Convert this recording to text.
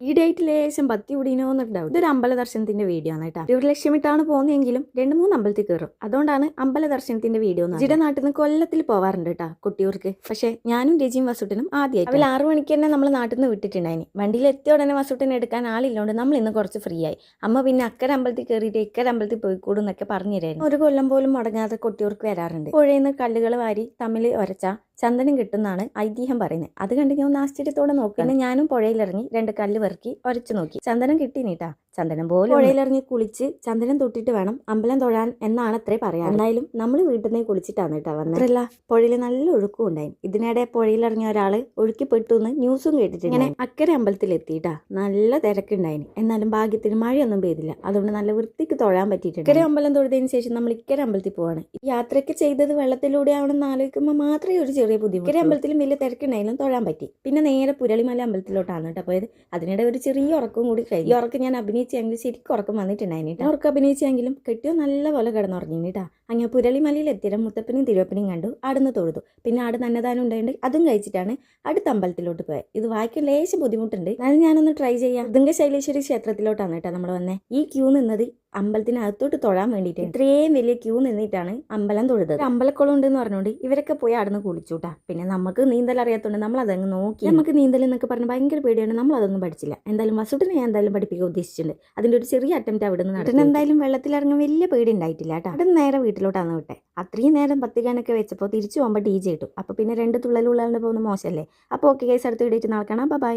ഈ ഡേറ്റ് ലേശം ഭക്തി കൂടിനോന്നൊരു ഡൗട്ട്. ഇതൊരു അമ്പല ദർശനത്തിന്റെ വീഡിയോ ആണ് കേട്ടോ. ഒരു ലക്ഷ്യമിട്ടാണ് പോകുന്നതെങ്കിലും 2-3 അമ്പലത്തിൽ കയറും. അതുകൊണ്ടാണ് അമ്പല ദർശനത്തിന്റെ വീഡിയോ. ജിയുടെ നാട്ടിൽ നിന്ന് കൊല്ലത്തിൽ പോവാറുണ്ട് കേട്ടോ കൊട്ടിയൂർക്ക്. പക്ഷെ ഞാനും രജിയും വസുട്ടനും ആദ്യമായിട്ട് അതിൽ 6 മണിക്ക് തന്നെ നമ്മൾ നാട്ടിൽ നിന്ന് വിട്ടിട്ടുണ്ടായിന്. വണ്ടിയിൽ എത്തിയ ഉടനെ വസുട്ടനെ എടുക്കാൻ ആളില്ലോണ്ട് നമ്മൾ ഇന്ന് കുറച്ച് ഫ്രീ ആയി. അമ്മ പിന്നെ അക്കര അമ്പലത്തിൽ കയറിയിട്ട് ഇക്കര അമ്പലത്തിൽ പോയിക്കൂടും എന്നൊക്കെ പറഞ്ഞു തരായിരുന്നു. ഒരു കൊല്ലം പോലും മുടങ്ങാതെ കൊട്ടിയൂർക്ക് വരാറുണ്ട്. പുഴയിൽ നിന്ന് കല്ലുകൾ വാരി തമ്മിൽ ഒരച്ച ചന്ദനം കിട്ടുന്നാണ് ഐതിഹ്യം പറയുന്നത്. അത് കണ്ട് ഞാൻ ഒന്ന് ആശ്ചര്യത്തോടെ നോക്കി. പിന്നെ ഞാനും പുഴയിലിറങ്ങി 2 കല്ല് പെറുക്കി ഒരച്ചു നോക്കി. ചന്ദനം കിട്ടീനിട്ടാ. ചന്ദനം പോലെ പുഴയിലിറങ്ങി കുളിച്ച് ചന്ദനം തൊട്ടിട്ട് വേണം അമ്പലം തൊഴാൻ എന്നാണ് അത്രേ പറയാം. എന്തായാലും നമ്മൾ വീട്ടിൽ നിന്ന് കുളിച്ചിട്ടാണ് കേട്ടോ വന്നത്. അത്രല്ല, പുഴയിൽ നല്ല ഒഴുക്കും ഉണ്ടായി. ഇതിനിടെ പുഴയിലിറങ്ങിയ ഒരാള് ഒഴുക്കിപ്പെട്ടു എന്ന് ന്യൂസും കേട്ടിട്ടുണ്ട്. ഇങ്ങനെ അക്കരെ അമ്പലത്തിൽ എത്തിയിട്ടാ നല്ല തിരക്കുണ്ടായിന്. എന്നാലും ഭാഗ്യത്തിന് മഴയൊന്നും പെയ്തില്ല. അതുകൊണ്ട് നല്ല വൃത്തിക്ക് തൊഴാൻ പറ്റിയിട്ടുണ്ട്. ഇക്കരെ അമ്പലം തൊഴുതതിന് ശേഷം നമ്മൾ ഇക്കരെ അമ്പലത്തിൽ പോവാണ്. ഈ യാത്രയ്ക്ക് ചെയ്തത് വെള്ളത്തിലൂടെ ആവണമെന്ന് ആലോചിക്കുമ്പോൾ മാത്രമേ ഒരു ചെറിയ ബുദ്ധിമുട്ട്. ഇക്കരെ അമ്പലത്തിലും വലിയ തിരക്കുണ്ടായാലും തൊഴാൻ പറ്റി. പിന്നെ നേരെ പുരളിമല അമ്പലത്തിലോട്ടാണ് കേട്ടോ പോയത്. അതിനിടെ ഒരു ചെറിയ ഉറക്കവും കൂടി കഴിഞ്ഞു. ഈ ഉറക്കം ഞാൻ അഭിനയിച്ചെങ്കിൽ ശരിക്കും ഉറക്കം വന്നിട്ടുണ്ടായിട്ടാ. ഉറക്കം അഭിനയിച്ചെങ്കിലും കെട്ടിയോ നല്ല പോലെ കിടന്നുറങ്ങിട്ടാ. അങ്ങനെ പുരളിമലയിൽ എത്തിയിട്ട് മുത്തപ്പനെയും തിരുവപ്പനെയും കണ്ടു. ആടുന്ന് തൊഴുതു. പിന്നെ ആട് നന്നദാനം ഉണ്ടായിട്ട് അതും കഴിച്ചിട്ടാണ് അടുത്ത അമ്പലത്തിലോട്ട് പോയത്. ഇത് വായിക്കാൻ ലേശം ബുദ്ധിമുട്ടുണ്ട്. എന്നാലും ഞാനൊന്ന് ട്രൈ ചെയ്യാം. ശൈലേശ്വരി ക്ഷേത്രത്തിലോട്ടാണ് കേട്ടോ നമ്മൾ വന്നത്. ഈ ക്യൂ നിന്നത് അമ്പലത്തിനകത്തോട്ട് തൊഴാൻ വേണ്ടിയിട്ട് ഇത്രയും വലിയ ക്യൂ നിന്നിട്ടാണ് അമ്പലം തൊഴുതത്. അമ്പലക്കുളം ഉണ്ടെന്ന് പറഞ്ഞുകൊണ്ട് ഇവരൊക്കെ പോയി ആടുന്ന് കുളിച്ചുട്ടാ. പിന്നെ നമുക്ക് നീന്തൽ അറിയാത്തതുകൊണ്ട് നമ്മൾ അതങ്ങ് നോക്കി. നമുക്ക് നീന്തൽ എന്നൊക്കെ പറഞ്ഞ് ഭയങ്കര പേടിയാണ്. നമ്മൾ അതൊന്നും പഠിച്ചില്ല. എന്തായാലും വസുട്ടിനെ ഞാൻ എന്തായാലും പഠിപ്പിക്കാൻ ഉദ്ദേശിച്ചിട്ടുണ്ട്. അതിന്റെ ഒരു ചെറിയ അറ്റംപ്റ്റ് അവിടെ നിന്ന് നടത്തുന്നത്. എന്തായാലും വെള്ളത്തിലിറങ്ങാൻ വലിയ പേടി ഉണ്ടായിട്ടില്ല കേട്ടോ. അവിടെ നേരെ വീട്ടിലോട്ടാണ് വിട്ടെ. അത്രയും നേരം പത്തികാനൊക്കെ വെച്ചപ്പോൾ തിരിച്ചു പോകുമ്പോൾ DJ ഇട്ടു. അപ്പൊ പിന്നെ 2 തുള്ളലുള്ളാണ്ട് പോകുന്ന മോശമല്ലേ. അപ്പോൾ ഓക്കെ ഗൈസ്, അടുത്ത വീഡിയോ നാളെ കാണാം. ബൈ.